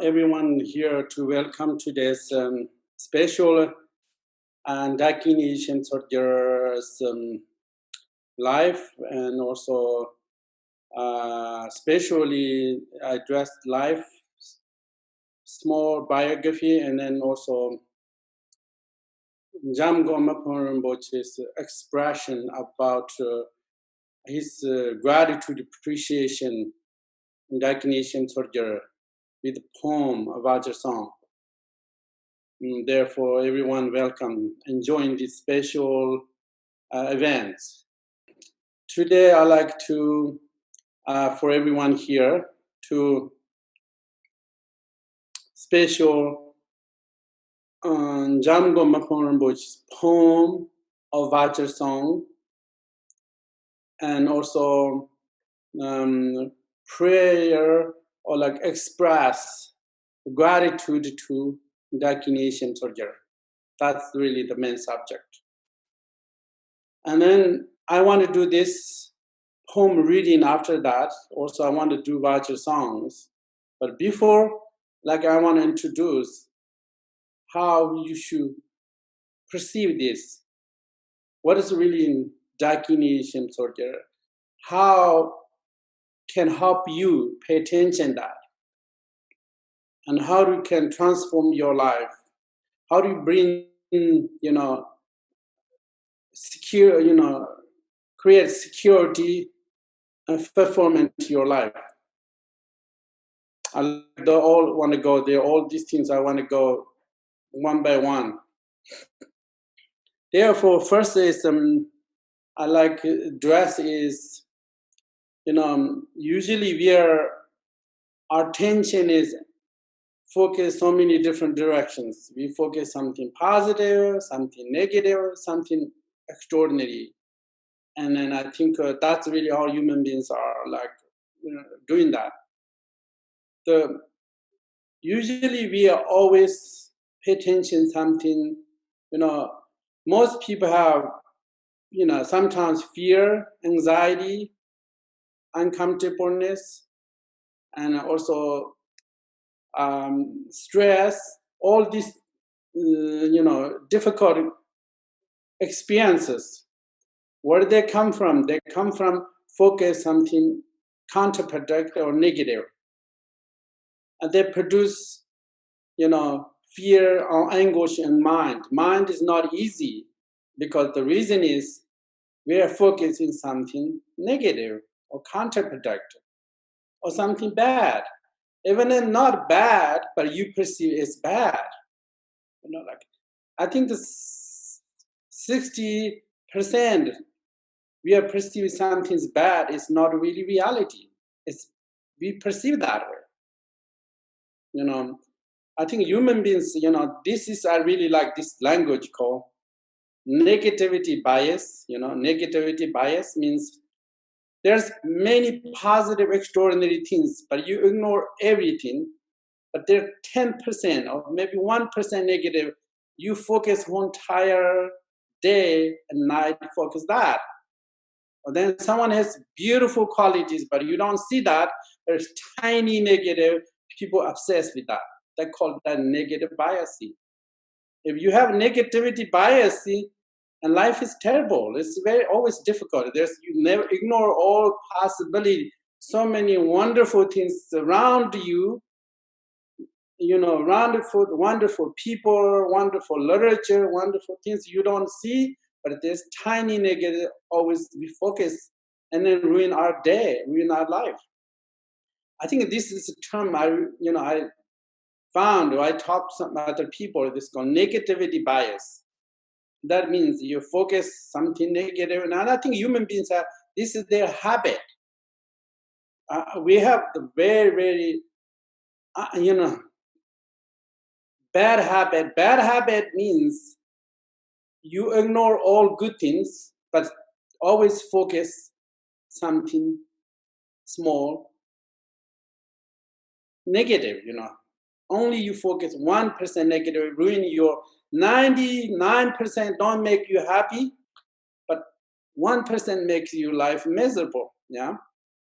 everyone here to welcome today's special Dakini Yeshe Tsogyal's life, and also especially addressed life, small biography, and then also Jamgon Rinpoche's expression about his gratitude, appreciation in Dakini Yeshe Tsogyal with the poem, a Vajra song. Therefore, everyone welcome and join this special event. Today, I'd like to, for everyone here, to special Jamgon Rinpoche's poem of Vajra song, and also prayer or like express gratitude to Dakini Yeshe Tsogyal. That's really the main subject. And then I want to do this poem reading after that. Also, I want to do Vajra songs. But before, I want to introduce how you should perceive this. What is really in Dakini Yeshe Tsogyal? How can help you pay attention to that? And how you can transform your life? How do you bring, secure, create security and fulfillment to your life? I all want to go there. All these things I want to go one by one. Therefore, first is I like dress is, usually our attention is focused so many different directions. We focus something positive, something negative, something extraordinary. And then I think that's really how human beings are doing that. Usually we are always pay attention something, most people have, sometimes fear, anxiety, uncomfortableness, and also stress, all these, difficult experiences. Where do they come from? They come from focus something counterproductive or negative. And they produce, fear or anguish in mind. Mind is not easy because the reason is we are focusing something negative or counterproductive or something bad. Even if not bad, but you perceive it's bad. I think the 60% we are perceiving something's bad is not really reality. We perceive that way. I think human beings, this is, I really like this language called negativity bias. Negativity bias means there's many positive, extraordinary things, but you ignore everything. But there are 10% or maybe 1% negative. You focus one entire day and night, focus that. Or then someone has beautiful qualities, but you don't see that. There's tiny negative. People obsessed with that. They call that negative bias. If you have negativity bias, and life is terrible. It's always difficult. You never ignore all possibility. So many wonderful things around you. Wonderful people, wonderful literature, wonderful things you don't see, but there's tiny negative always we focus and then ruin our day, ruin our life. I think this is a term I found, or I talked to some other people, this is called negativity bias. That means you focus something negative, and I think human beings have, this is their habit. We have the very, very, bad habit. Bad habit means you ignore all good things, but always focus something small, negative, Only you focus 1% negative, ruin your 99% don't make you happy, but 1% makes your life miserable. Yeah,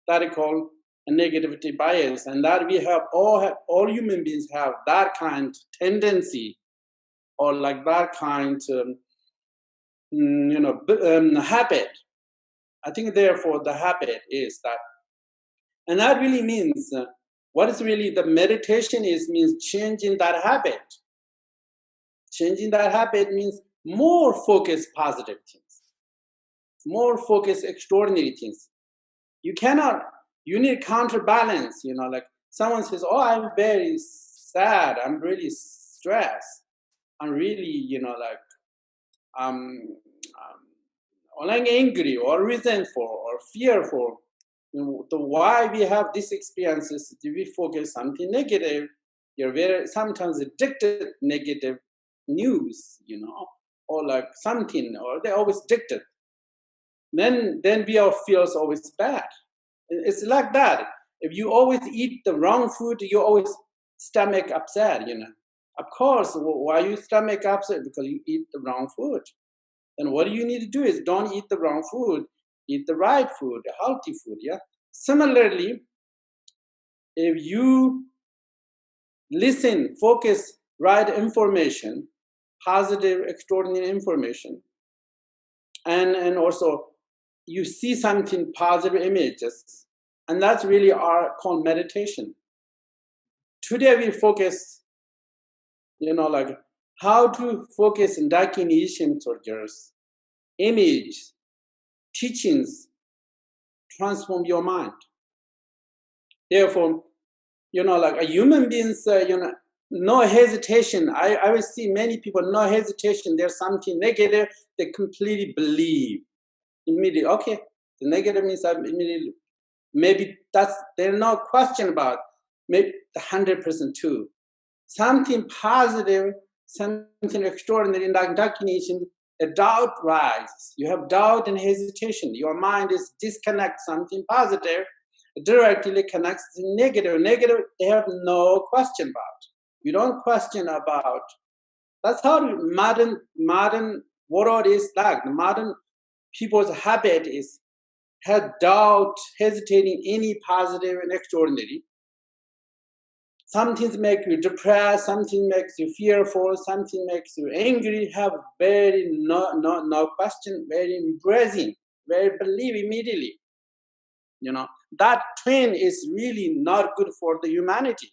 that is called and negativity bias, and that we have all human beings have that kind of tendency, or like that kind habit. I think therefore the habit is that, and that really means what is really the meditation is means changing that habit. Changing that habit means more focused positive things, more focused extraordinary things. You need counterbalance, like someone says, oh, I'm very sad, I'm really stressed, I'm really, or like angry or resentful or fearful. The why we have these experiences, do we focus something negative? You're very sometimes addicted negative news, or like something, or they're always addicted. Then we all feels always bad. It's like that. If you always eat the wrong food, you always stomach upset, Of course, why you stomach upset? Because you eat the wrong food. Then what you need to do is don't eat the wrong food, eat the right food, the healthy food, yeah? Similarly, if you listen, focus, right information, positive, extraordinary information, and also you see something, positive images, and that's really called meditation. Today we focus, like how to focus in Dakini Yeshe Tsogyal's image, teachings, transform your mind. Therefore, like a human beings, no hesitation. I will see many people, no hesitation. There's something negative, they completely believe immediately. Okay, the negative means I immediately, maybe there's no question about, maybe 100% too. Something positive, something extraordinary in Dakinis, a doubt rises. You have doubt and hesitation. Your mind is disconnect something positive, directly connects to negative. Negative, they have no question about. You don't question about. That's how the modern world is like. The modern people's habit is have doubt, hesitating any positive and extraordinary. Something makes you depressed, something makes you fearful, something makes you angry, have very no question, very embracing, very believe immediately. That trend is really not good for the humanity.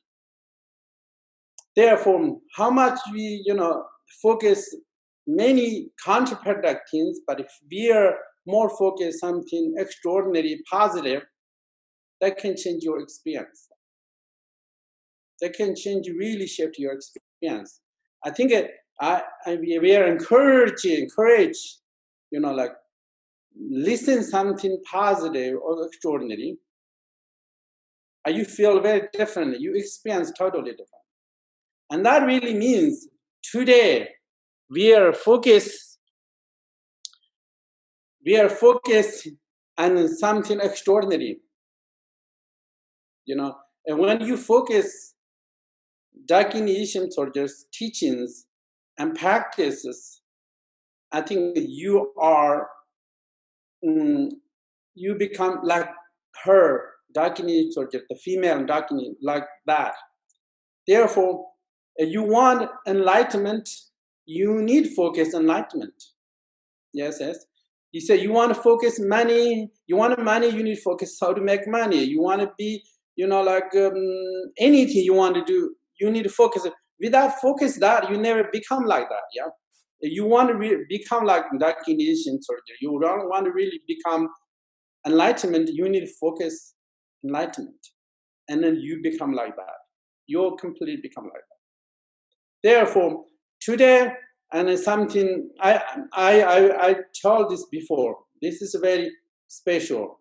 Therefore, how much we, focus many counterproductive things, but if we are more focused something extraordinary, positive, that can change your experience. That can change, really shift your experience. I think we are encouraged, like listen something positive or extraordinary, and you feel very different. You experience totally different. And that really means today we are focused on something extraordinary. And when you focus Dakini Yeshe Tsogyal's teachings and practices, I think you become like her, Dakini Tsogyal, the female Dakini, like that. Therefore, if you want enlightenment, you need focus enlightenment. Yes. You say you want to focus money, you need focus how to make money. You want to be, anything you want to do, you need to focus. Without focus that, you never become like that, yeah? You want to become like Dakini Yeshe Tsogyal. You don't want to really become enlightenment, you need to focus enlightenment. And then you become like that. You'll completely become like that. Therefore, today, and something I told this before. This is very special.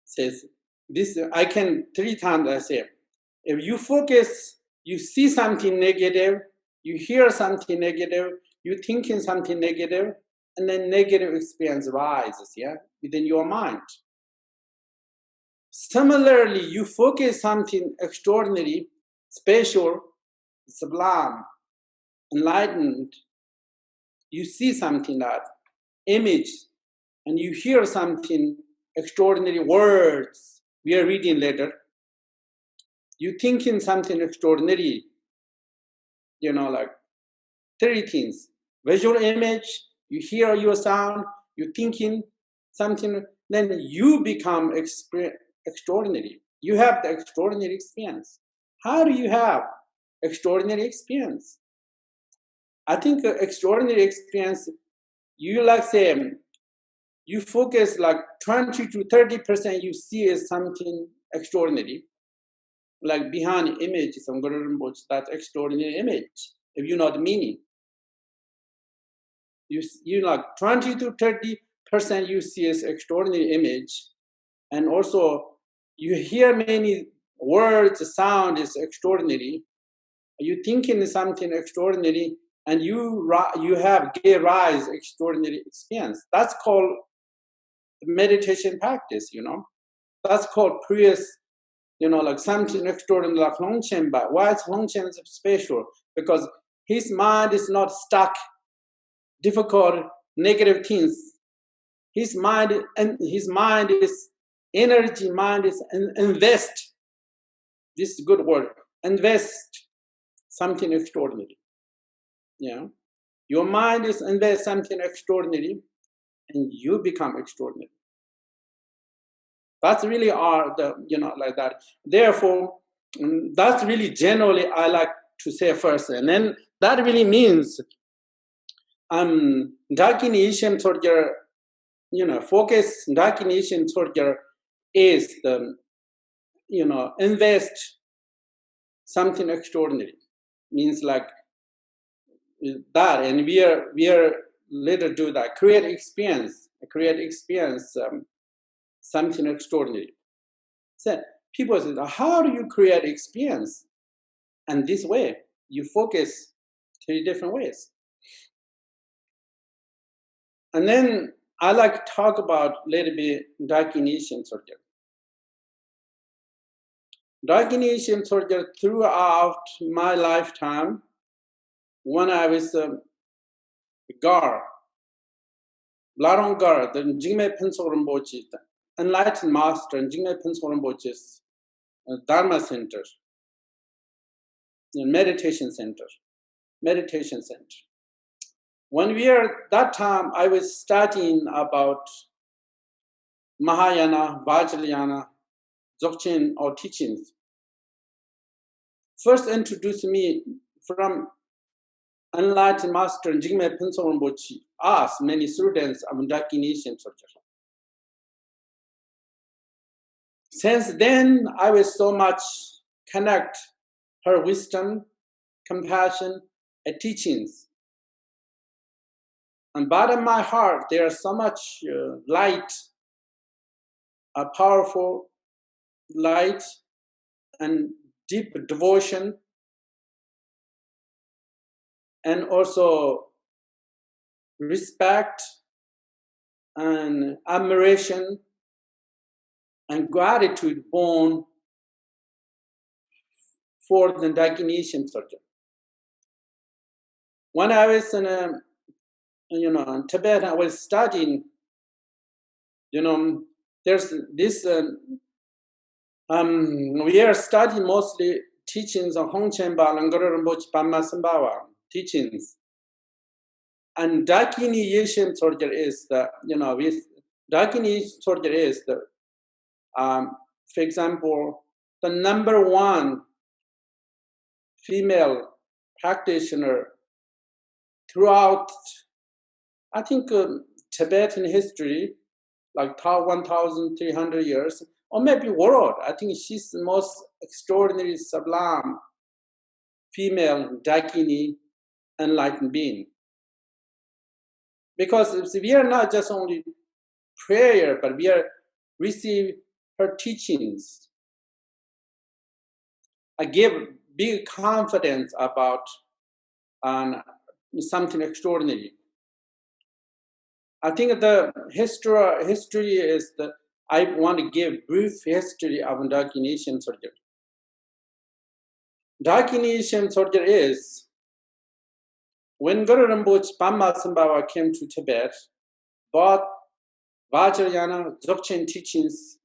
Says this. I can 3 times. I say, if you focus, you see something negative, you hear something negative, you thinking something negative, and then negative experience rises, yeah, within your mind. Similarly, you focus something extraordinary, special, sublime, enlightened, you see something that image, and you hear something extraordinary words, we are reading later. You think in something extraordinary, like 3 things. Visual image, you hear your sound, you thinking something, then you become extraordinary. You have the extraordinary experience. How do you have extraordinary experience? I think extraordinary experience, you say, you focus 20 to 30% you see as something extraordinary. Like behind image, some Rinpoche, that's extraordinary image. If you know the meaning, you 20 to 30% you see as extraordinary image, and also you hear many words, sound is extraordinary. You thinking something extraordinary, and you have gave rise extraordinary experience. That's called meditation practice. That's called previous. Something extraordinary like Longchen. But why is Longchen special? Because his mind is not stuck, difficult, negative things. His mind is energy. Mind is invest. This is a good word. Invest something extraordinary. Your mind is invest something extraordinary, and you become extraordinary. That's really like that. Therefore, that's really generally I like to say first, and then that really means Dakini Yeshe Tsogyal, focus Dakini Yeshe Tsogyal is the invest something extraordinary, means like that, and we are later do that, create experience something extraordinary. So people say, how do you create experience? And this way, you focus 3 different ways. And then I like to talk about a little bit Dakini Yeshe Tsogyal. Dakini Yeshe Tsogyal throughout my lifetime, when I was Gar, Larong Gar, the Jingme Pensol Rinpoche, enlightened master and Jingme Pensol Rinpoche's Dharma Center, meditation center. When that time, I was studying about Mahayana, Vajrayana, Dzogchen, or teachings. First introduced me from enlightened master Jigme Pensol Rinpoche, asked many students of Dakini Yeshe Tsogyal. Since then, I was so much connect her wisdom, compassion, and teachings. And bottom of my heart, there is so much light, a powerful light, and deep devotion, and also respect and admiration and gratitude born for the Dakini Yeshe Tsogyal. When I was in in Tibet, I was studying. There's this. We are studying mostly teachings of Hongchen-ba and Ngoro Rinpoche Pama Sambawa teachings. And Dakini Yeshe Tsogyal is the, with Dakini Yeshe Tsogyal is the, for example, the #1 female practitioner throughout, I think, Tibetan history, like 1,300 years, or maybe world. I think she's the most extraordinary, sublime female Dakini enlightened being. Because we are not just only prayer, but we are receive her teachings. I give big confidence about something extraordinary. I think the history is that I want to give brief history of Dakini Yeshe Tsogyal. Dakini Yeshe Tsogyal is, when Guru Rinpoche Pama Sambawa came to Tibet, brought Vajrayana Dzogchen teachings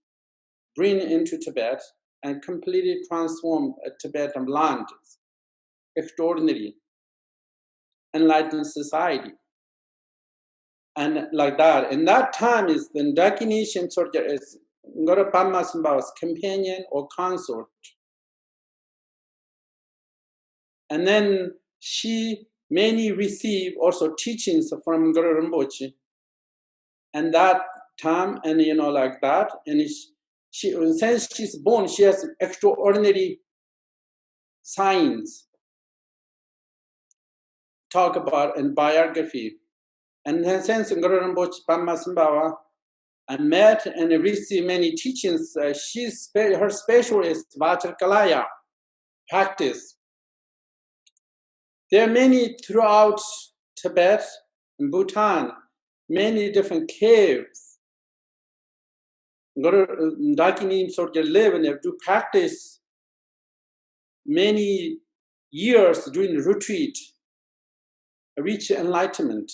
bring into Tibet and completely transform Tibetan land. Extraordinary, enlightened society. And like that. And that time is the Dakini Yeshe Tsogyal is Ngora Pama Sambhava's companion or consort. And then many receive also teachings from Ngora Rinpoche. And that time, and like that. And since she's born, she has extraordinary signs. Talk about in biography. And then since Ngora Rinpoche Pama Sambhava, I met and received many teachings. Her special is Vajra Kalaya practice. There are many throughout Tibet and Bhutan, many different caves. Dakini Yeshe live and do practice many years during retreat, reach enlightenment.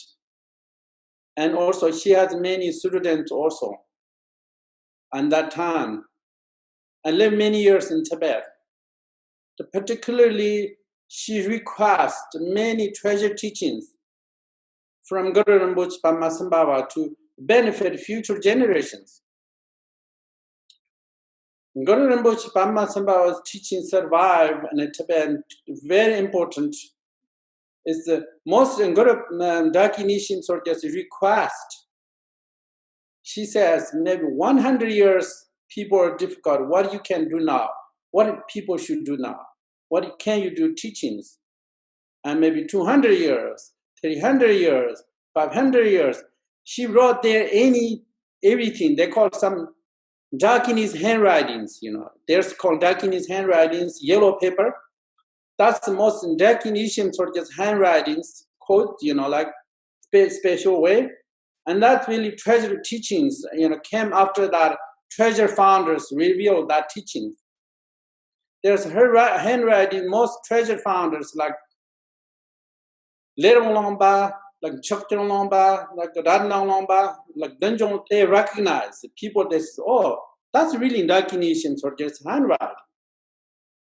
And also she has many students also. And that time, I lived many years in Tibet. Particularly, she requests many treasure teachings from Guru Rinpoche Pama Sambhava to benefit future generations. Guru Rinpoche Pama Sambhava's teachings survive in Tibet. Very important is the most Guru Dakini Yeshe Tsogyal's request. She says maybe 100 years people are difficult. What you can do now? What people should do now? What can you do teachings? And maybe 200 years, 300 years, 500 years. She wrote there everything. They call some Dakinis handwritings, There's called Dakinis handwritings, yellow paper. That's the most Dakini Yeshe Tsogyal's handwritings, quote, like special way. And that really treasure teachings, came after that. Treasure founders revealed that teaching. There's her handwriting, most treasure founders like Lerong Longpa, like Chokchong Longpa, like Radnang Longpa, like Dunjong, they recognize the people. They say, oh, that's really Dakini Yeshe Tsogyal's handwriting.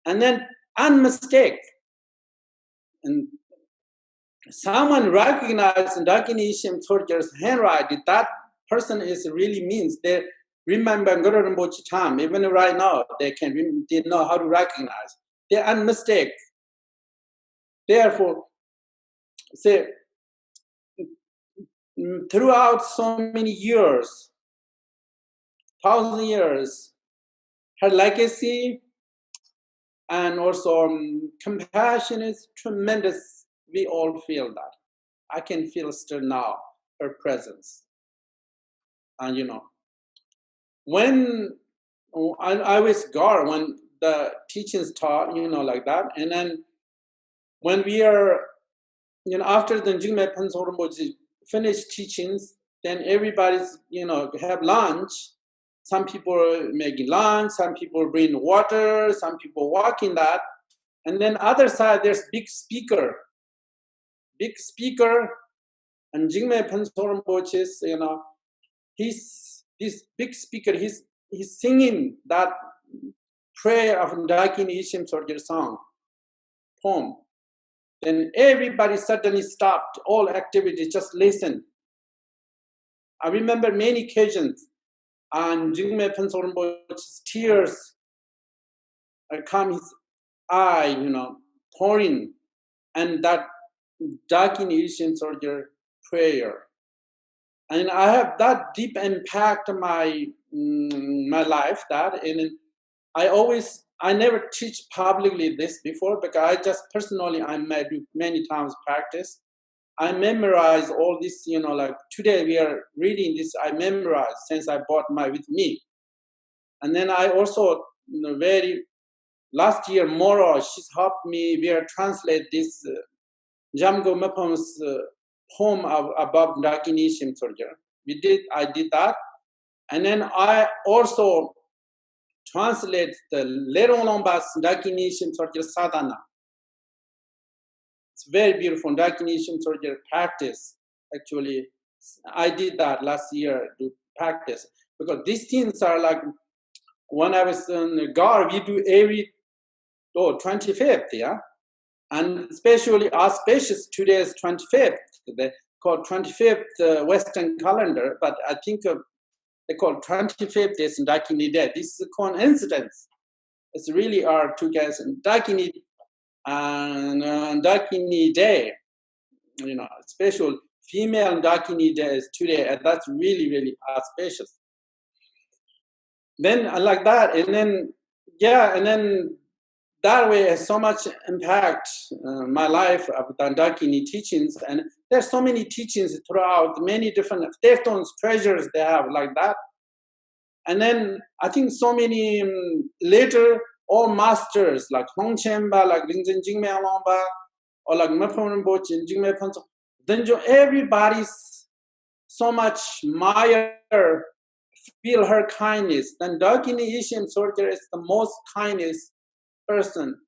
And then unmistake. And someone recognizes Dakini Yeshe Tsogyal's handwriting, that person is really means they remember Guru Rinpoche time. Even right now, they know how to recognize. They unmistake. Therefore, say, throughout so many years, 1,000 years, her legacy and also compassion is tremendous. We all feel that. I can feel still now her presence. And when I was God, when the teachings taught, like that, and then when we are, after the Mipham Rinpoche finished teachings, then everybody's, have lunch. Some people are making lunch, some people bring water, some people walking that. And then other side, there's big speaker, and Mipham Rinpoche's, he's this big speaker, he's singing that prayer of Dakini Yeshe Tsogyal song, poem. Then everybody suddenly stopped all activities, just listen. I remember many occasions, and Mipham Rinpoche's tears come his eye, pouring, and that Dakini Yeshe Tsogyal prayer. And I have that deep impact on my life, that, and I never teach publicly this before, because I just personally, I do many times practice. I memorize all this, like today we are reading this, I memorize since I brought with me. And then I also, last year, Maura, she's helped me, we are translate this Jamgon Mipham's poem about Dakini Yeshe Tsogyal. I did that. And then I also translate the Lerong Longpa's Dakini Yeshe Tsogyal sadhana. It's very beautiful. Dakini Yeshe Tsogyal practice. Actually, I did that last year to practice, because these things are like when I was in Gar, we do every 25th, yeah? And especially auspicious today is 25th. They call 25th Western calendar, but I think they call 25th is Dakini Day. This is a coincidence. It's really our two guys in Dakini and Dakini Day, special female Dakini Day is today, and that's really, really auspicious. Then I like that, and then that way has so much impact my life of the Dakini teachings, and there's so many teachings throughout many different Deftones treasures they have like that. And then I think so many later all masters like Hongchenba, like Rinzin Jingme Alomba, or like Mipham Rinpoche and Jingme Panso, then everybody's so much admire, feel her kindness. Then Dakini Yeshe Tsogyal is the most kindest person,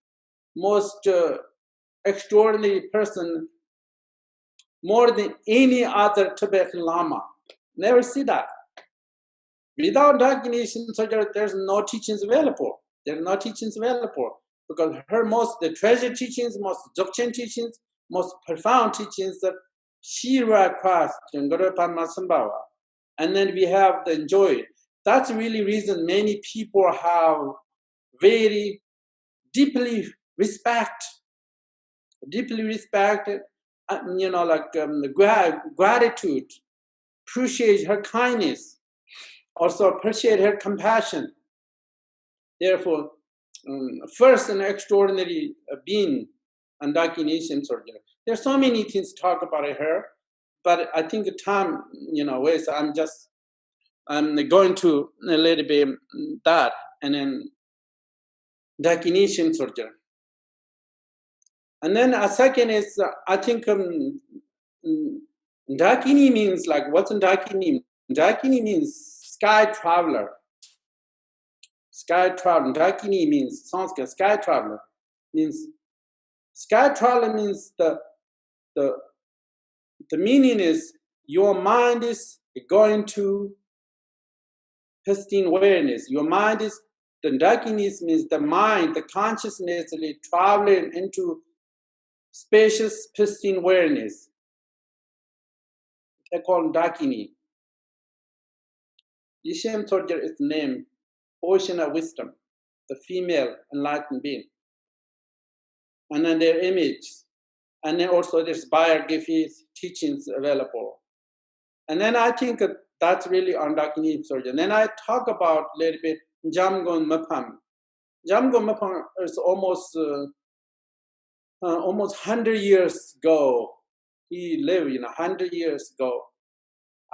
most extraordinary person, more than any other Tibetan Lama. Never see that. Without Dakini Yeshe Tsogyal, there's no teachings available. There are no teachings available because her the treasure teachings, most Dzogchen teachings, most profound teachings that she requires, and then we have the enjoy. That's really reason many people have very deeply respected, gratitude, appreciate her kindness, also appreciate her compassion. Therefore, first an extraordinary being, and Dakini Yeshe Tsogyal. There's so many things to talk about her, but I think the time, ways. I'm going to a little bit that, and then Dakini Yeshe Tsogyal. And then a second is, I think Dakini means like, what's in Dakini? Dakini means sky traveler. Sky traveler. Dakini means Sanskrit. Sky traveler means the meaning is your mind is going to pristine awareness. Your mind is the Dakinis means the mind, the consciousness is traveling into spacious pristine awareness. They call Dakini. Yeshe Tsogyal is named Ocean of Wisdom, the female enlightened being. And then their image. And then also there's biographies, teachings available. And then I think that's really on Dakini Tsogyal. And then I talk about a little bit Jamgon Mipham. Jamgon Mipham is almost 100 years ago. He lived 100 years ago.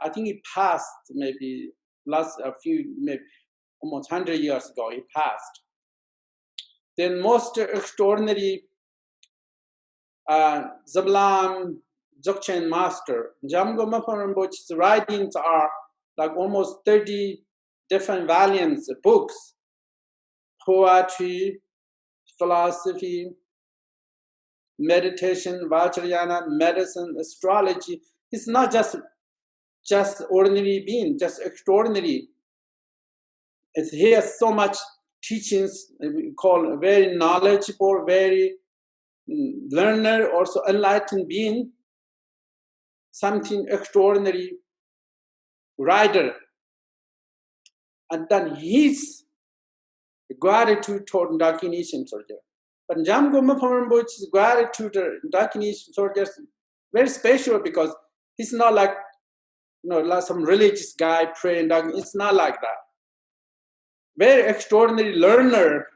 I think he passed maybe maybe almost 100 years ago, he passed. Then most extraordinary Zablam Dzogchen master, Jamgon Mipham Rinpoche's writings are like almost 30 different volumes, books, poetry, philosophy, meditation, Vajrayana, medicine, astrology. It's not just ordinary being, just extraordinary. He has so much teachings, we call very knowledgeable, very learner, also enlightened being, something extraordinary writer. And then his gratitude toward Dakini Yeshe Tsogyal. But Jamgon Mipham Rinpoche's gratitude to Dakini Yeshe Tsogyal is very special because he's not like, like some religious guy praying. It's not like that. Very extraordinary learner,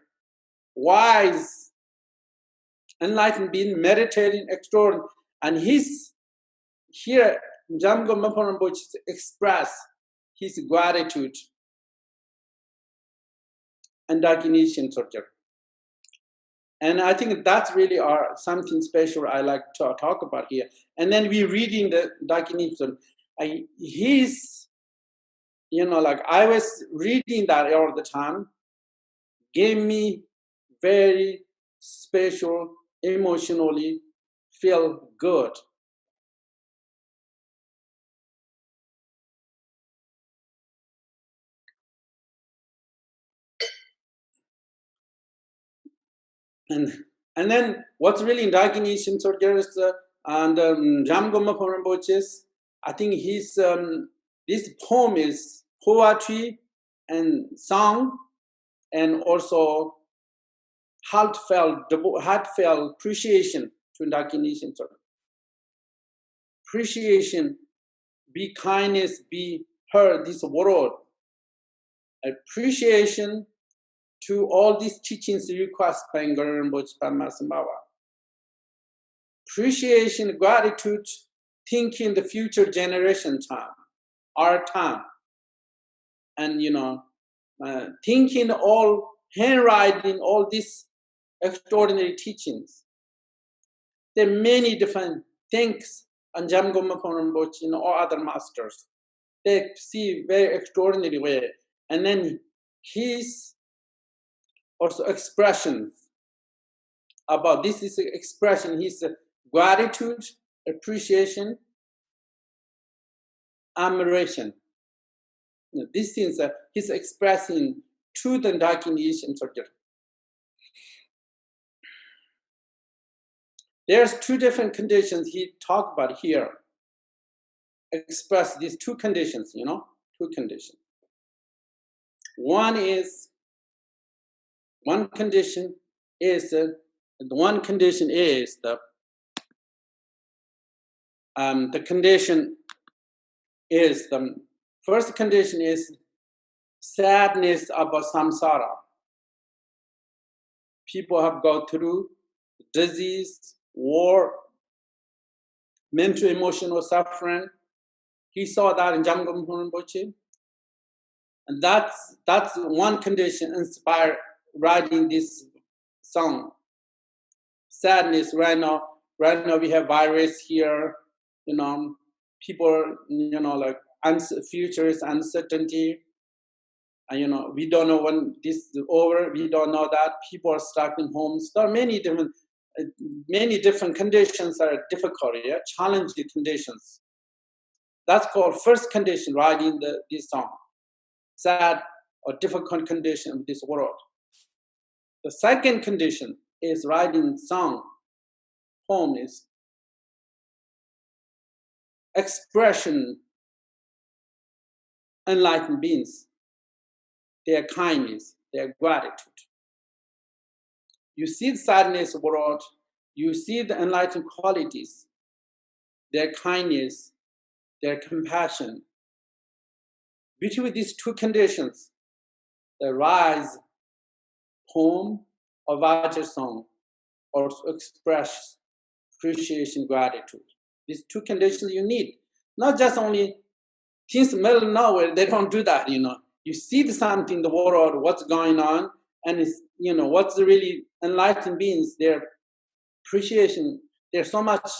wise, enlightened being, meditating, extraordinary. And here, Jamgon Mipham Rinpoche express his gratitude and Dakini Yeshe Tsogyal. And I think that's really something special I like to talk about here. And then we're reading the Dakini Yeshe Tsogyal. He's, like I was reading that all the time, gave me very special, emotionally feel good. And then what's really in Dakini Yeshe Tsogyal and Jamgon Mipham Rinpoche's, I think his this poem is poetry and song, and also heartfelt appreciation to Dakini Yeshe Tsogyal. Appreciation, be kindness, be heard this world. Appreciation to all these teachings requests by Ngor Rinpoche, by Master Maura. Appreciation, gratitude, thinking the future generation time, our time, and thinking all handwriting all these extraordinary teachings. There are many different things, and Jamgon Mipham Rinpoche, or other masters. They see very extraordinary way, and then his also expressions about this is expression. His gratitude, appreciation, admiration. These things he's expressing to the Dakini Yeshe Tsogyal. There's two different conditions he talked about here. Express these two conditions, two conditions. One condition is the condition is the first condition is sadness about samsara. People have gone through disease, war, mental emotional suffering. He saw that in Jamgon Rinpoche. And that's one condition inspired writing this song. Sadness right now we have virus here, people, like future is uncertainty. And we don't know when this is over, we don't know that. People are stuck in homes. There are many different conditions are difficult, challenging conditions. That's called first condition, writing this song. Sad or difficult condition of this world. The second condition is writing song, poem is expression, enlightened beings, their kindness, their gratitude. You see the sadness world, you see the enlightened qualities, their kindness, their compassion. Between these two conditions, the rise poem or Vajra song or express appreciation, gratitude. These two conditions you need. Not just only things middle of nowhere, they don't do that, You see something in the world, what's going on, and it's, what's really enlightened beings, their appreciation. There's so much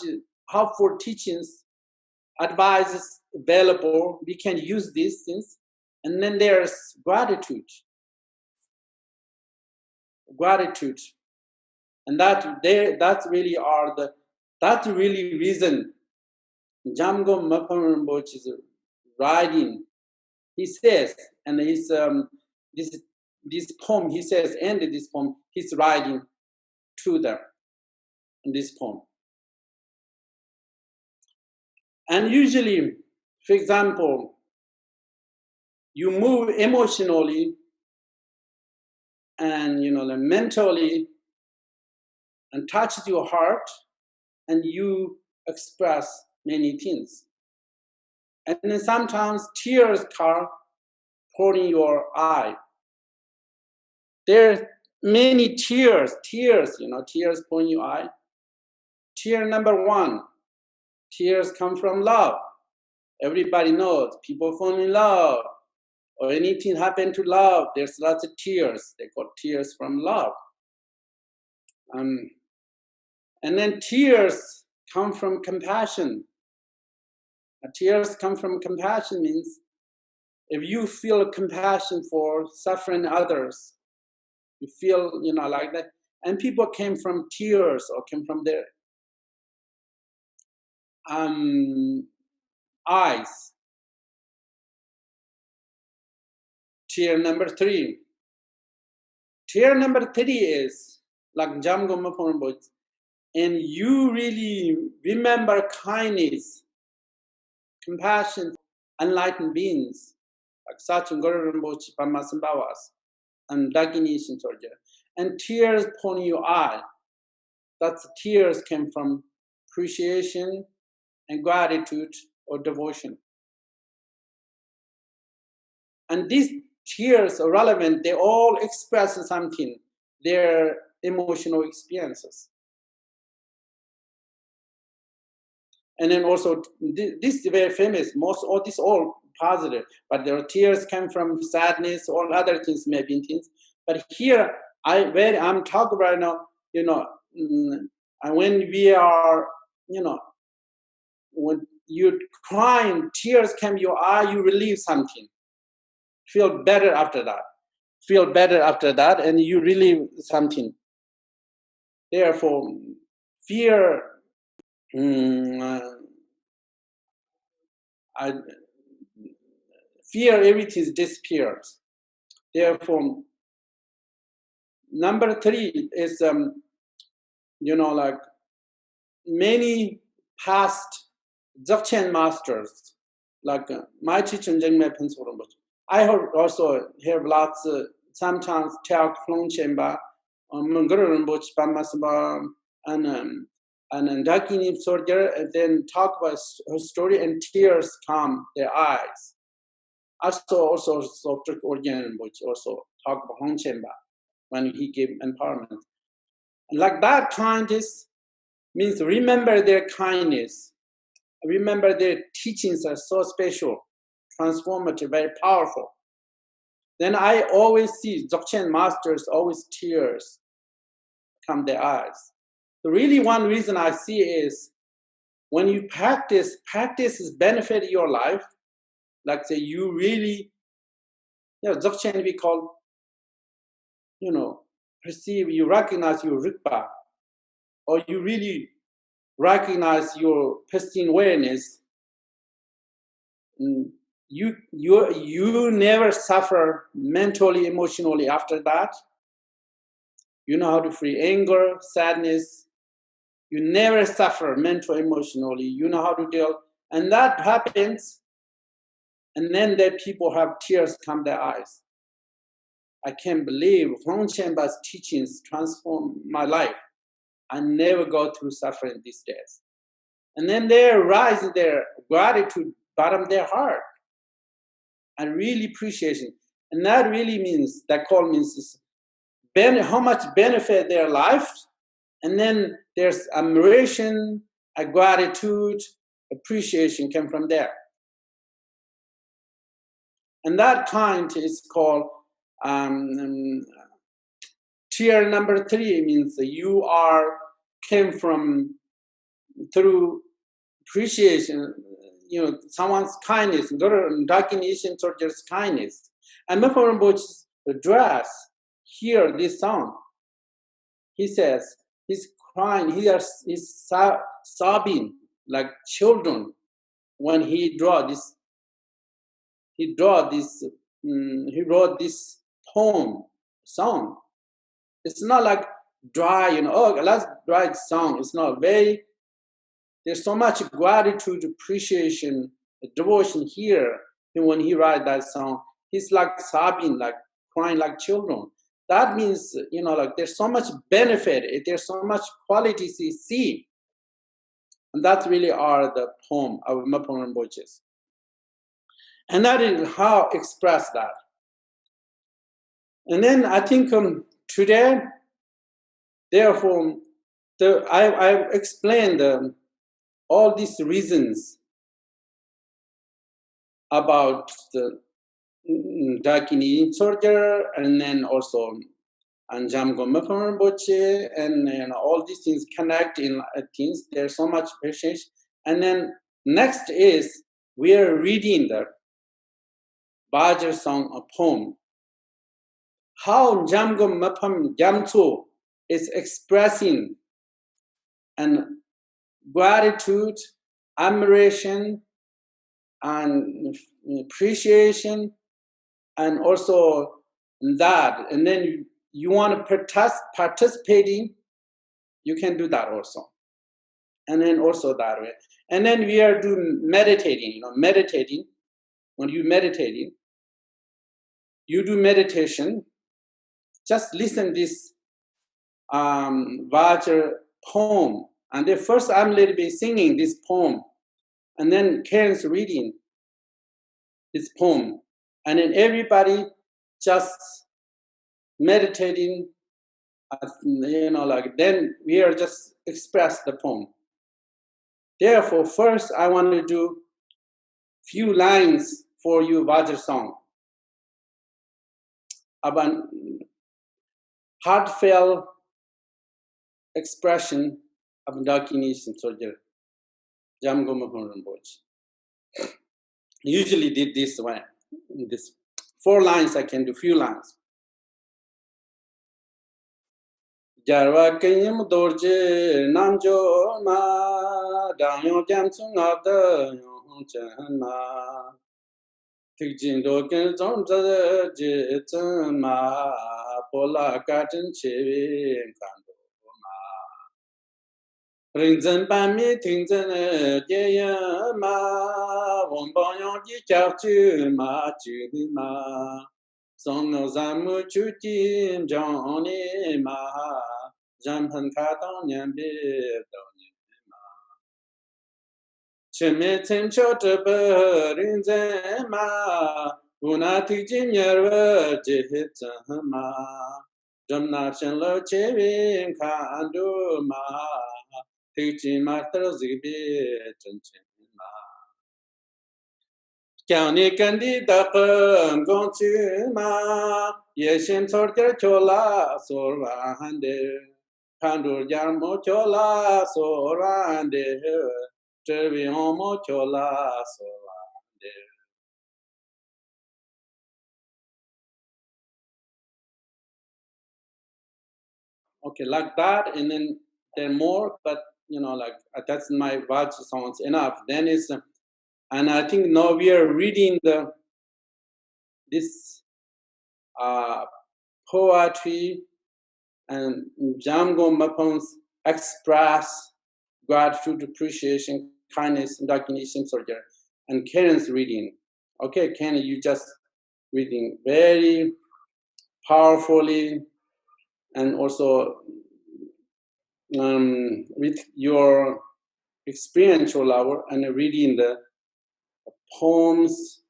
helpful teachings, advices available. We can use these things. And then there's gratitude. Gratitude. And that's really reason Jamgon Mipham Rinpoche is writing. He says, and his this poem, he says, end this poem, he's writing to them in this poem. And usually, for example, you move emotionally and mentally and touches your heart, and you express many things. And then sometimes tears come pouring your eye. There are many tears, tears pouring your eye. Tear number one, tears come from love. Everybody knows people fall in love or anything happen to love. There's lots of tears. They call tears from love. And then tears come from compassion. Tears come from compassion means if you feel compassion for suffering others, you feel, like that. And people came from tears or came from their eyes. Tear number three. Tear number three is like Jamgon Mipham Rinpoche, and you really remember kindness, compassion, enlightened beings, like Sachin Guru Rinpoche, Pamasambhavas, and Dakini Yeshe Tsogyal, and tears upon your eye. That's tears came from appreciation and gratitude or devotion. And these tears are relevant, they all express something, their emotional experiences. And then also, this is very famous, most all this all positive, but their tears come from sadness, all other things, maybe things. But here, I'm talking right now, and when we are, when you're crying, tears come your eye, you relieve something. Feel better after that. Feel better after that, and you relieve something. Therefore, fear, fear, everything disappears. Therefore, number 3 is, like many past Dzogchen masters, like my teacher Jengme Phuntsok Rinpoche. I also hear lots, sometimes tell Klon Chemba, Guru Rinpoche, Pamasamba, and Dakini Tsogyal, and then talk about her story, and tears come their eyes. Also Orgyen Chowang also talk about Hong Chemba when he gave empowerment. And like that kindness means remember their kindness. Remember their teachings are so special, transformative, very powerful. Then I always see Dzogchen masters, always tears come their eyes. So really one reason I see is when you practice is benefit your life. Like say you really, Dzogchen we call, perceive, you recognize your Rigpa, or you really recognize your pristine awareness. You never suffer mentally, emotionally after that. You know how to free anger, sadness. You never suffer mentally, emotionally. You know how to deal. And that happens, and then the people have tears come their eyes. I can't believe Hong Chenpa's teachings transformed my life. I never go through suffering these days. And then they rise their gratitude bottom their heart and really appreciation. And that really means, that call means how much benefit their life. And then there's admiration, a gratitude, appreciation come from there. And that kind is called tier number 3, means you came from through appreciation, someone's kindness, Dakini Yeshe Tsogyal's kindness. And Mipham Rinpoche's address, hear this song. He says, he's crying, he's sobbing like children when he wrote this poem, song. It's not like dry, let's write song. It's not very, there's so much gratitude, appreciation, devotion here. And when he writes that song, he's like sobbing, like crying like children. That means, like there's so much benefit, there's so much qualities you see. And that really are the poem of Mipham Rinpoche's. And that is how express that. And then I think today, therefore, I explained all these reasons about the Dakini Tsogyal, and then also Jamgon Mipham Rinpoche, and all these things connect in things. There's so much patience. And then next is we are reading the Vajra song, a poem. How Jamgon Mipham Gyamtso is expressing and gratitude, admiration, and appreciation, and also that. And then you want to participating, you can do that also. And then also that way. And then we are doing meditating, meditating. When you meditating, you do meditation, just listen this Vajra poem. And then first I'm a little bit singing this poem. And then Karen's reading this poem. And then everybody just meditating, then we are just express the poem. Therefore, first I want to do few lines for you Vajra song about heartfelt expression of Dakini Yeshe Tsogyal, Jamgon Rinpoche. Usually did this way. This 4 lines I can do, few lines. Jarwa kayim dorje namjo ma dangyo jamsung ada yon chana tikjin do ken zon je ma pola katen chewe kando ma ringzen ban mi tingzen ye ma won bon yon ji chao chu ma Song no zamu chu tim jong ni ma jam han ka tong nyan bi do ni ma cheme chen cho te pe rin ze ma una ti jin yer we je hit ma jam na chen lo che win ka andu ma ti jin ma ter zi bi chen chen ma Kya ni kandi dakam gong chu ma Yeshe Tsogyal chola sorwa hande Pandur jarmo chola sorwa hande Trevi homo chola sorwa hande Okay, like that, and then there are more, but that's my Vajra songs enough. Then it's and I think now we are reading this poetry and Jamgon Mipham's express gratitude, appreciation, kindness, and Dakini Yeshe Tsogyal, and Karen's reading. Okay, Karen, you just reading very powerfully, and also with your experiential level and reading the poems,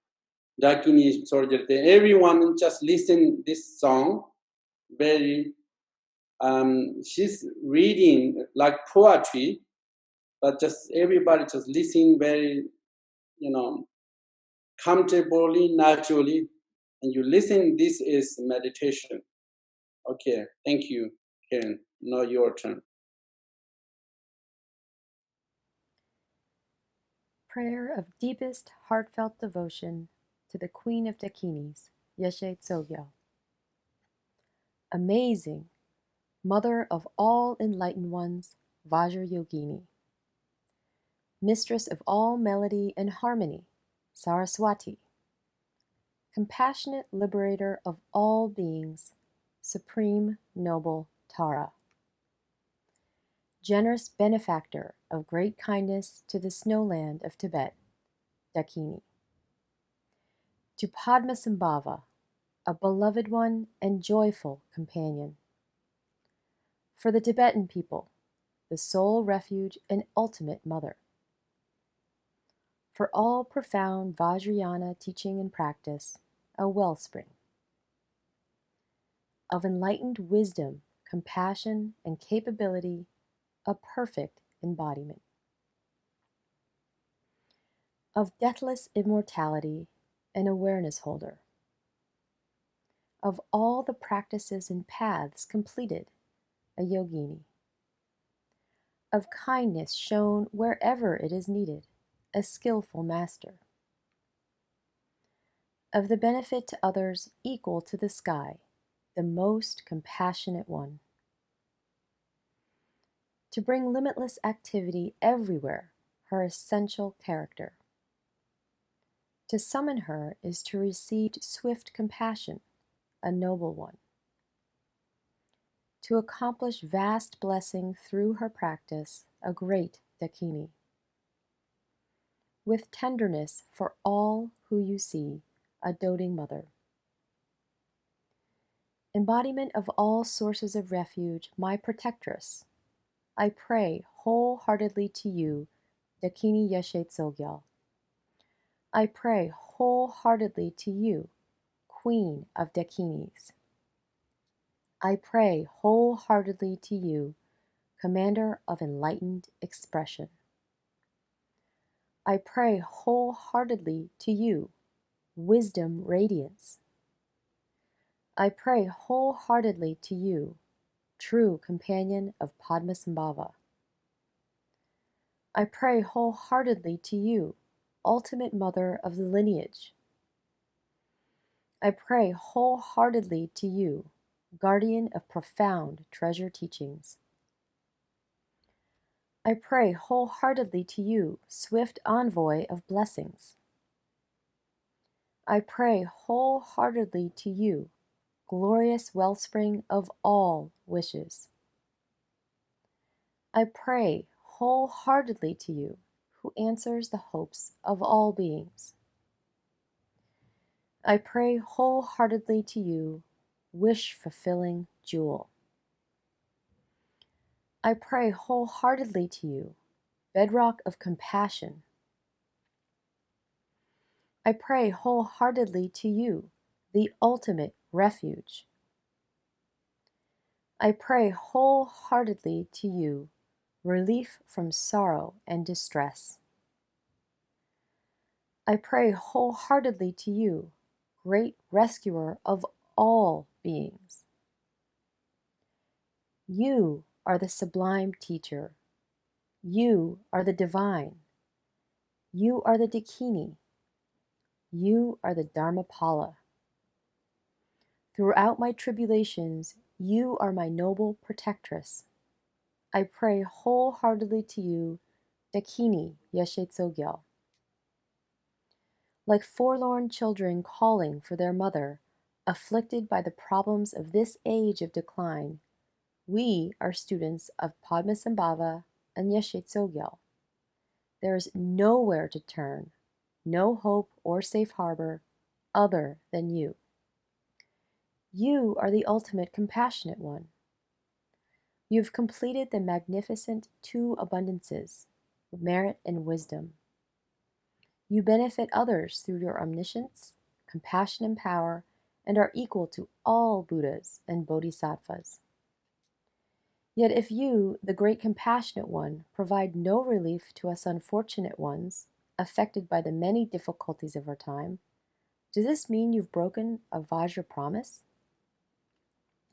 Dakini Yeshe Tsogyal. Everyone just listen this song very. She's reading like poetry, but just everybody just listening very, comfortably, naturally, and you listen. This is meditation. Okay, thank you, Karen. Now your turn. Prayer of deepest heartfelt devotion to the Queen of Dakinis, Yeshe Tsogyal. Amazing, Mother of all enlightened ones, Vajra Yogini. Mistress of all melody and harmony, Saraswati. Compassionate liberator of all beings, Supreme Noble Tara. Generous benefactor of great kindness to the snowland of Tibet, Dakini. To Padmasambhava, a beloved one and joyful companion. For the Tibetan people, the sole refuge and ultimate mother. For all profound Vajrayana teaching and practice, a wellspring. Of enlightened wisdom, compassion, and capability, a perfect embodiment. Of deathless immortality, an awareness holder. Of all the practices and paths completed, a yogini. Of kindness shown wherever it is needed, a skillful master. Of the benefit to others equal to the sky, the most compassionate one. To bring limitless activity everywhere, her essential character. To summon her is to receive swift compassion, a noble one. to accomplish vast blessing through her practice, a great Dakini. With tenderness for all who you see, a doting mother. Embodiment of all sources of refuge, my protectress, I pray wholeheartedly to you, Dakini Yeshe Tsogyal. I pray wholeheartedly to you, Queen of Dakinis. I pray wholeheartedly to you, Commander of enlightened expression. I pray wholeheartedly to you, Wisdom Radiance. I pray wholeheartedly to you, True Companion of Padmasambhava. I pray wholeheartedly to you, Ultimate Mother of the lineage. I pray wholeheartedly to you, Guardian of profound treasure teachings. I pray wholeheartedly to you, Swift Envoy of blessings. I pray wholeheartedly to you, Glorious Wellspring of all wishes. I pray wholeheartedly to you, who answers the hopes of all beings. I pray wholeheartedly to you, wish-fulfilling jewel. I pray wholeheartedly to you, bedrock of compassion. I pray wholeheartedly to you, the ultimate refuge. I pray wholeheartedly to you, relief from sorrow and distress. I pray wholeheartedly to you, great rescuer of all beings. You are the sublime teacher. You are the divine. You are the Dakini. You are the Dharmapala. Throughout my tribulations, you are my noble protectress. I pray wholeheartedly to you, Dakini Yeshe Tsogyal. Like forlorn children calling for their mother, afflicted by the problems of this age of decline, we are students of Padmasambhava and Yeshe Tsogyal. There is nowhere to turn, no hope or safe harbor other than you. You are the ultimate compassionate one. You have completed the magnificent two abundances, merit and wisdom. You benefit others through your omniscience, compassion, and power, and are equal to all Buddhas and Bodhisattvas. Yet if you, the great compassionate one, provide no relief to us unfortunate ones, affected by the many difficulties of our time, does this mean you've broken a Vajra promise?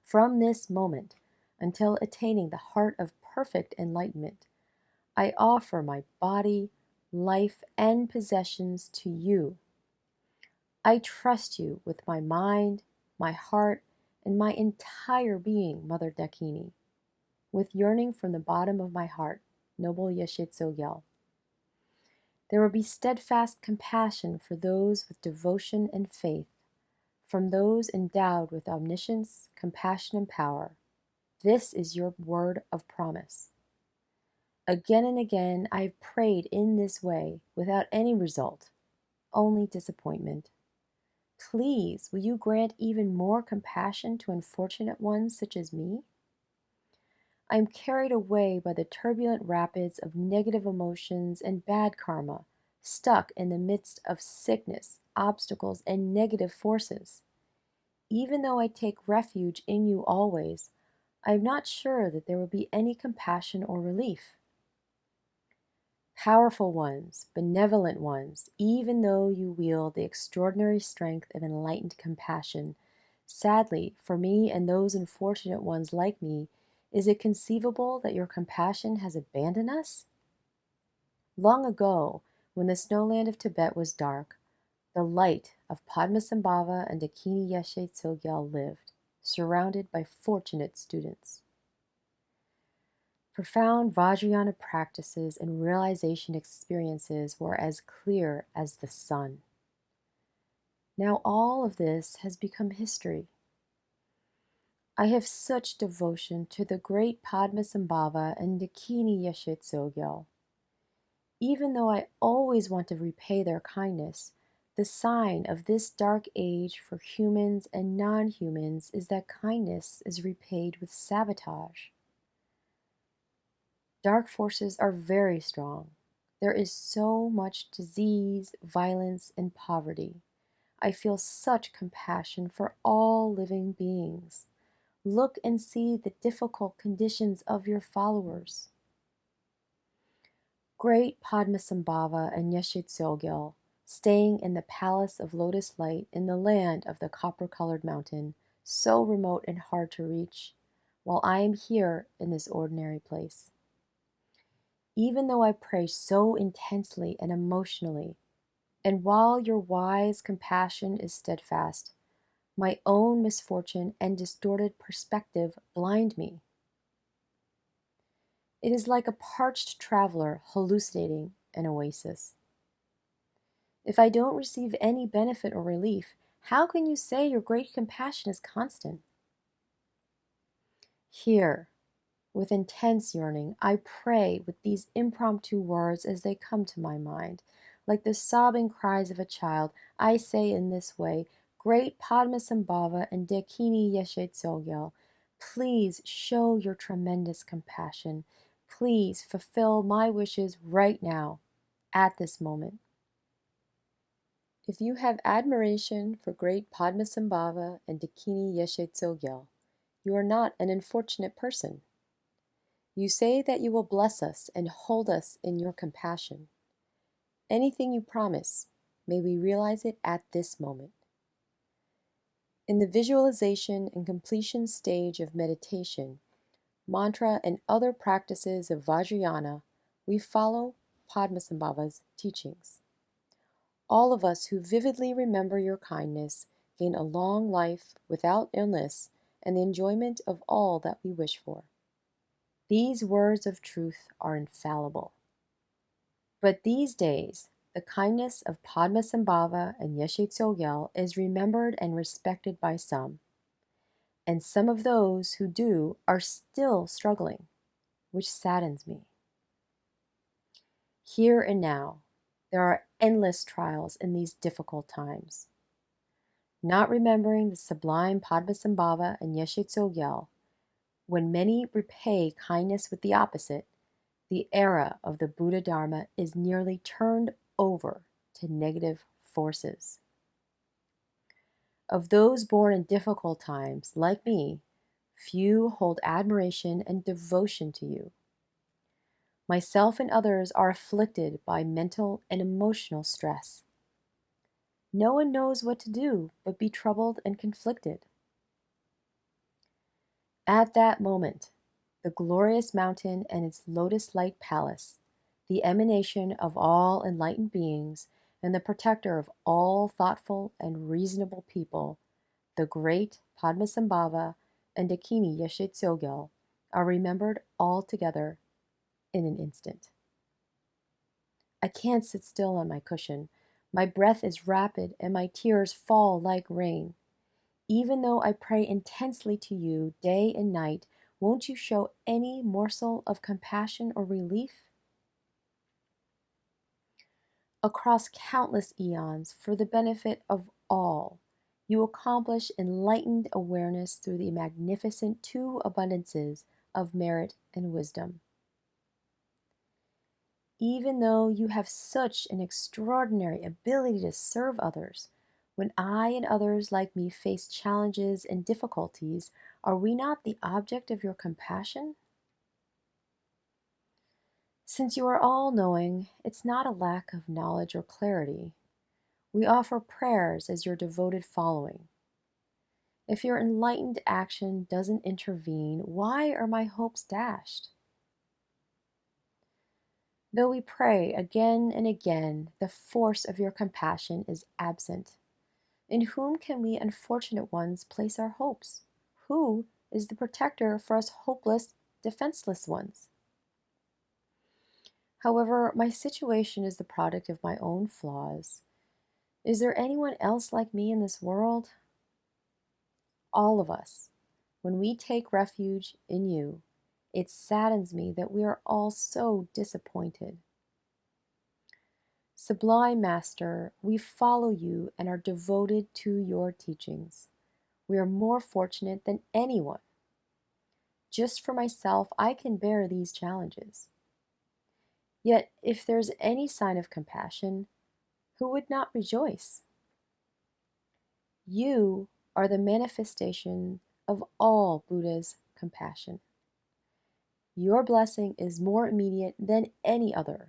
From this moment, until attaining the heart of perfect enlightenment, I offer my body, life, and possessions to you. I trust you with my mind, my heart, and my entire being, Mother Dakini, with yearning from the bottom of my heart, Noble Yeshe Tsogyal. There will be steadfast compassion for those with devotion and faith, from those endowed with omniscience, compassion, and power. This is your word of promise. Again and again I have prayed in this way without any result, only disappointment. Please, will you grant even more compassion to unfortunate ones such as me? I am carried away by the turbulent rapids of negative emotions and bad karma, stuck in the midst of sickness, obstacles, and negative forces. Even though I take refuge in you always, I am not sure that there will be any compassion or relief. Powerful ones, benevolent ones, even though you wield the extraordinary strength of enlightened compassion, sadly, for me and those unfortunate ones like me, is it conceivable that your compassion has abandoned us? Long ago, when the snowland of Tibet was dark, the light of Padmasambhava and Dakini Yeshe Tsogyal lived, surrounded by fortunate students. Profound Vajrayana practices and realization experiences were as clear as the sun. Now all of this has become history. I have such devotion to the great Padmasambhava and Dakini Yeshe Tsogyal. Even though I always want to repay their kindness, the sign of this dark age for humans and non-humans is that kindness is repaid with sabotage. Dark forces are very strong. There is so much disease, violence, and poverty. I feel such compassion for all living beings. Look and see the difficult conditions of your followers. Great Padmasambhava and Yeshe Tsogyal, staying in the palace of lotus light in the land of the copper-colored mountain, so remote and hard to reach, while I am here in this ordinary place. Even though I pray so intensely and emotionally, and while your wise compassion is steadfast, my own misfortune and distorted perspective blind me. It is like a parched traveler hallucinating an oasis. If I don't receive any benefit or relief, how can you say your great compassion is constant? Here, with intense yearning, I pray with these impromptu words as they come to my mind. Like the sobbing cries of a child, I say in this way, Great Padmasambhava and Dakini Yeshe Tsogyal, please show your tremendous compassion. Please fulfill my wishes right now, at this moment. If you have admiration for great Padmasambhava and Dakini Yeshe Tsogyal, you are not an unfortunate person. You say that you will bless us and hold us in your compassion. Anything you promise, may we realize it at this moment. In the visualization and completion stage of meditation, mantra, and other practices of Vajrayana, we follow Padmasambhava's teachings. All of us who vividly remember your kindness gain a long life without illness and the enjoyment of all that we wish for. These words of truth are infallible. But these days, the kindness of Padmasambhava and Yeshe Tsogyal is remembered and respected by some, and some of those who do are still struggling, which saddens me. Here and now, there are endless trials in these difficult times. Not remembering the sublime Padmasambhava and Yeshe Tsogyal, when many repay kindness with the opposite, the era of the Buddha Dharma is nearly turned over to negative forces. Of those born in difficult times, like me, few hold admiration and devotion to you. Myself and others are afflicted by mental and emotional stress. No one knows what to do but be troubled and conflicted. At that moment, the glorious mountain and its lotus light palace, the emanation of all enlightened beings and the protector of all thoughtful and reasonable people, the great Padmasambhava and Dakini Yeshe Tsogyal, are remembered all together in an instant. I can't sit still on my cushion. My breath is rapid and my tears fall like rain. Even though I pray intensely to you day and night, won't you show any morsel of compassion or relief? Across countless eons, for the benefit of all, you accomplish enlightened awareness through the magnificent two abundances of merit and wisdom. Even though you have such an extraordinary ability to serve others, when I and others like me face challenges and difficulties, are we not the object of your compassion? Since you are all-knowing, it's not a lack of knowledge or clarity. We offer prayers as your devoted following. If your enlightened action doesn't intervene, why are my hopes dashed? Though we pray again and again, the force of your compassion is absent. In whom can we unfortunate ones place our hopes? Who is the protector for us hopeless, defenseless ones? However, my situation is the product of my own flaws. Is there anyone else like me in this world? All of us, when we take refuge in you, it saddens me that we are all so disappointed. Sublime Master, we follow you and are devoted to your teachings. We are more fortunate than anyone. Just for myself, I can bear these challenges. Yet, if there's any sign of compassion, who would not rejoice? You are the manifestation of all Buddha's compassion. Your blessing is more immediate than any other.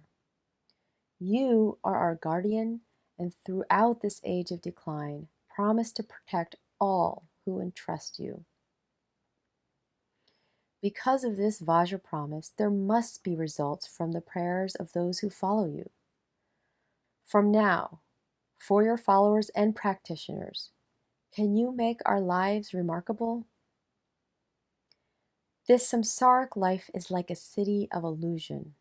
You are our guardian, and throughout this age of decline, promise to protect all who entrust you. Because of this Vajra promise, there must be results from the prayers of those who follow you. From now, for your followers and practitioners, can you make our lives remarkable? This samsaric life is like a city of illusion.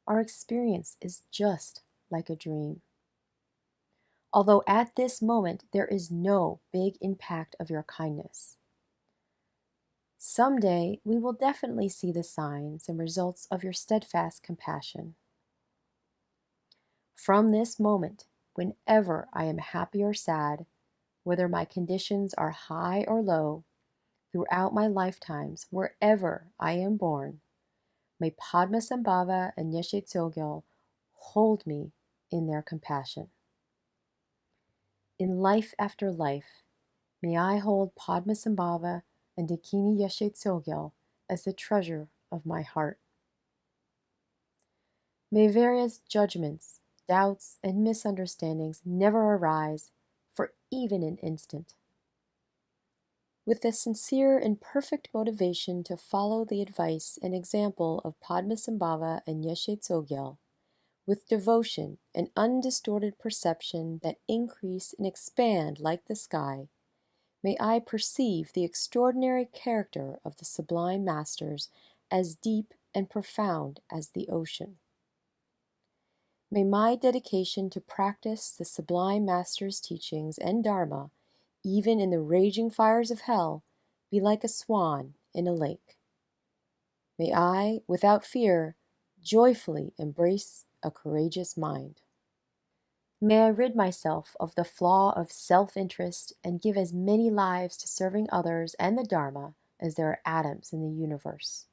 Our experience is just like a dream. Although at this moment there is no big impact of your kindness. Someday we will definitely see the signs and results of your steadfast compassion. From this moment, whenever I am happy or sad, whether my conditions are high or low, throughout my lifetimes, wherever I am born, may Padmasambhava and Yeshe Tsogyal hold me in their compassion. In life after life, may I hold Padmasambhava and Dakini Yeshe Tsogyal as the treasure of my heart. May various judgments, doubts, and misunderstandings never arise for even an instant. With the sincere and perfect motivation to follow the advice and example of Padmasambhava and Yeshe Tsogyal, with devotion and undistorted perception that increase and expand like the sky, may I perceive the extraordinary character of the Sublime Masters as deep and profound as the ocean. May my dedication to practice the Sublime Master's teachings and Dharma, even in the raging fires of hell, be like a swan in a lake. May I, without fear, joyfully embrace a courageous mind. May I rid myself of the flaw of self-interest and give as many lives to serving others and the Dharma as there are atoms in the universe.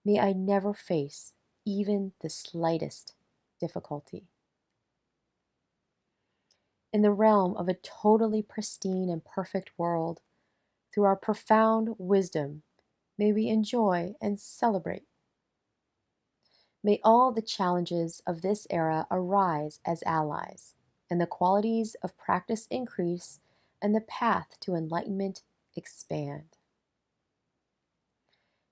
May I never face even the slightest difficulty. In the realm of a totally pristine and perfect world, through our profound wisdom, may we enjoy and celebrate. May all the challenges of this era arise as allies, and the qualities of practice increase, and the path to enlightenment expand.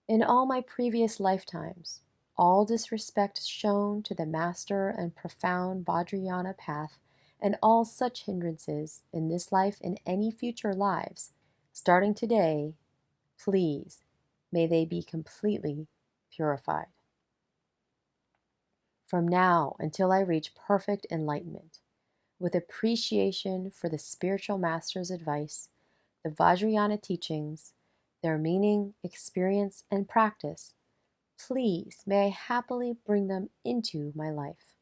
In all my previous lifetimes, all disrespect shown to the master and profound Vajrayana path, and all such hindrances in this life and any future lives, starting today, please, may they be completely purified. From now until I reach perfect enlightenment, with appreciation for the spiritual master's advice, the Vajrayana teachings, their meaning, experience, and practice, please may I happily bring them into my life.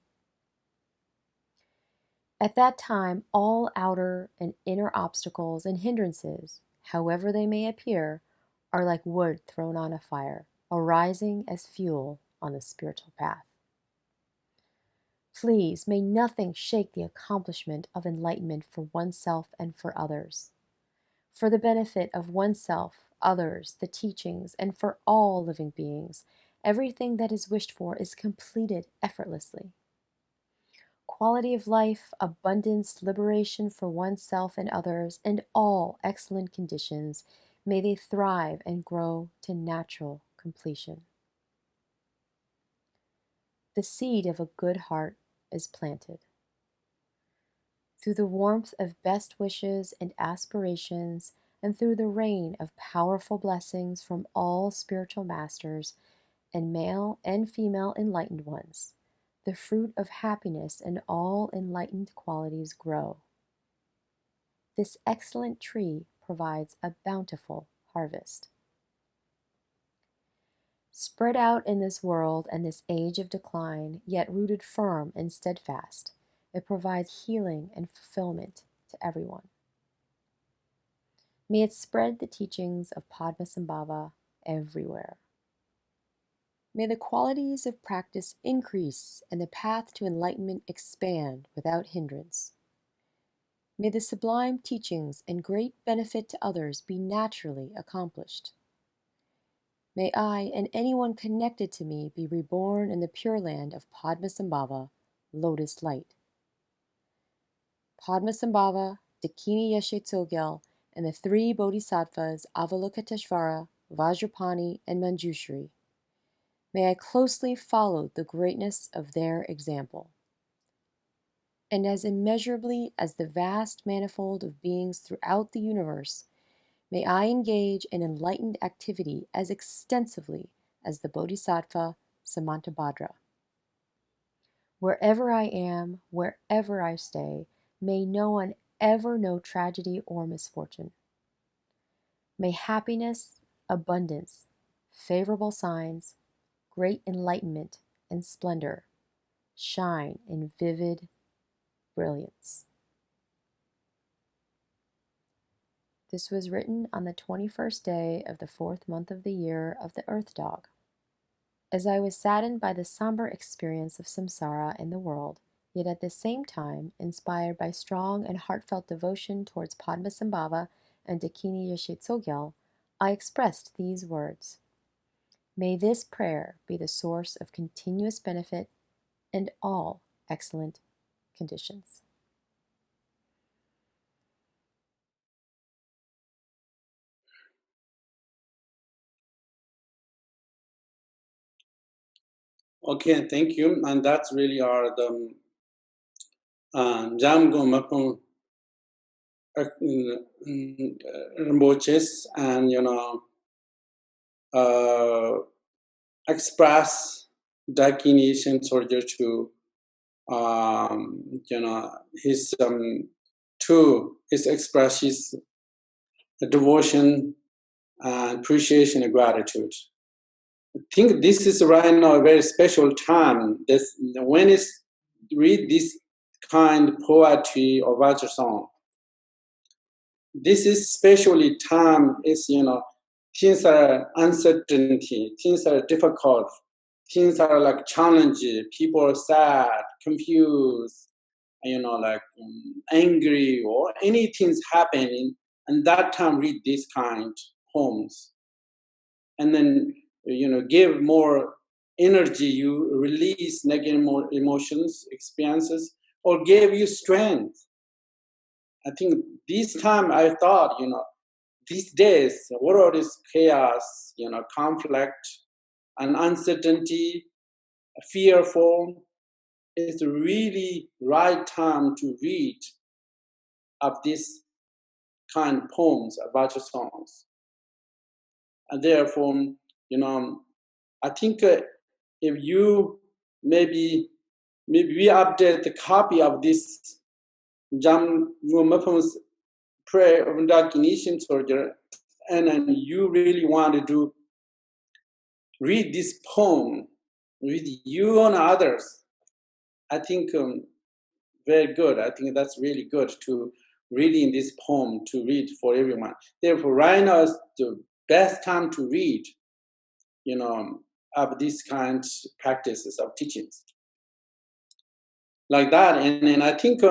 At that time, all outer and inner obstacles and hindrances, however they may appear, are like wood thrown on a fire, arising as fuel on the spiritual path. Please, may nothing shake the accomplishment of enlightenment for oneself and for others. For the benefit of oneself, others, the teachings, and for all living beings, everything that is wished for is completed effortlessly. Quality of life, abundance, liberation for oneself and others, and all excellent conditions, may they thrive and grow to natural completion. The seed of a good heart is planted. Through the warmth of best wishes and aspirations, and through the rain of powerful blessings from all spiritual masters and male and female enlightened ones, the fruit of happiness and all enlightened qualities grow. This excellent tree provides a bountiful harvest. Spread out in this world and this age of decline, yet rooted firm and steadfast, it provides healing and fulfillment to everyone. May it spread the teachings of Padmasambhava everywhere. May the qualities of practice increase and the path to enlightenment expand without hindrance. May the sublime teachings and great benefit to others be naturally accomplished. May I and anyone connected to me be reborn in the Pure Land of Padmasambhava, Lotus Light. Padmasambhava, Dakini Yeshe Tsogyal, and the three Bodhisattvas Avalokiteshvara, Vajrapani, and Manjushri. May I closely follow the greatness of their example. And as immeasurably as the vast manifold of beings throughout the universe, may I engage in enlightened activity as extensively as the Bodhisattva Samantabhadra. Wherever I am, wherever I stay, may no one ever know tragedy or misfortune. May happiness, abundance, favorable signs, great enlightenment and splendor shine in vivid brilliance. This was written on the 21st day of the 4th month of the year of the Earth Dog. As I was saddened by the somber experience of samsara in the world, yet at the same time inspired by strong and heartfelt devotion towards Padmasambhava and Dakini Yeshe Tsogyal, I expressed these words. May this prayer be the source of continuous benefit and all excellent conditions. Okay, thank you. And that's really are the Jamgon Mipham Rinpoches, and express Dakini Yeshe Tsogyal to his his express his devotion and appreciation and gratitude. I think this is right now a very special time. This when is read this kind poetry or Vajra song. This is especially time is things are uncertainty, things are difficult, things are like challenging, people are sad, confused, angry, or anything's happening, and that time read this kind poems, and then give more energy, you release negative emotions, experiences, or give you strength. I think this time I thought, these days, the world is chaos, conflict and uncertainty, fearful. It's really right time to read of this kind of poems, Vajra songs. And therefore, I think if you maybe we update the copy of this Jamgon Mipham's prayer of Dakini Yeshe Tsogyal, and then you really want to read this poem with you and others, I think very good. I think that's really good to reading this poem to read for everyone. Therefore, right now is the best time to read, of these kinds of practices of teachings like that. And I think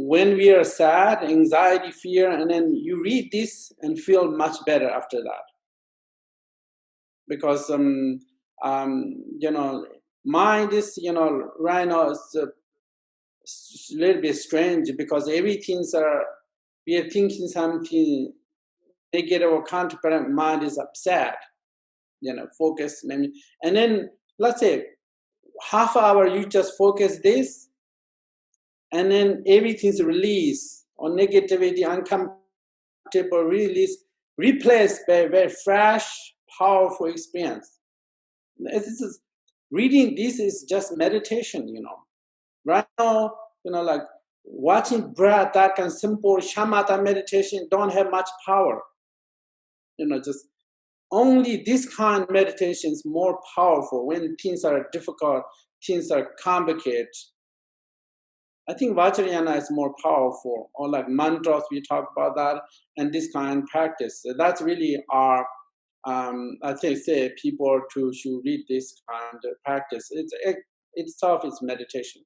when we are sad, anxiety, fear, and then you read this and feel much better after that. Because mind is right now is a little bit strange, because everything's we are thinking something negative or contemplative, mind is upset, focus maybe, and then let's say half hour you just focus this, and then everything's released, or negativity, uncomfortable release, replaced by a very fresh, powerful experience. Reading this is just meditation, Right now, like watching breath, that kind of simple shamatha meditation don't have much power. Just only this kind of meditation is more powerful when things are difficult, things are complicated. I think Vajrayana is more powerful, or like mantras, we talk about that, and this kind of practice. That's really our, I think, say people should read this kind of practice. Itself is meditation.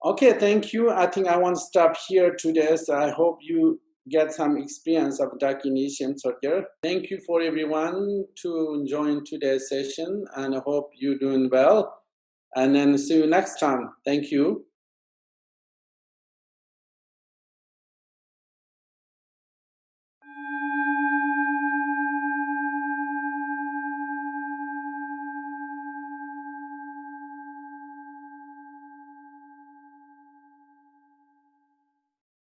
Okay, thank you. I think I want to stop here today. So I hope you get some experience of Dakini Yeshe Tsogyal. Thank you for everyone to join today's session, and I hope you're doing well. And then see you next time. Thank you.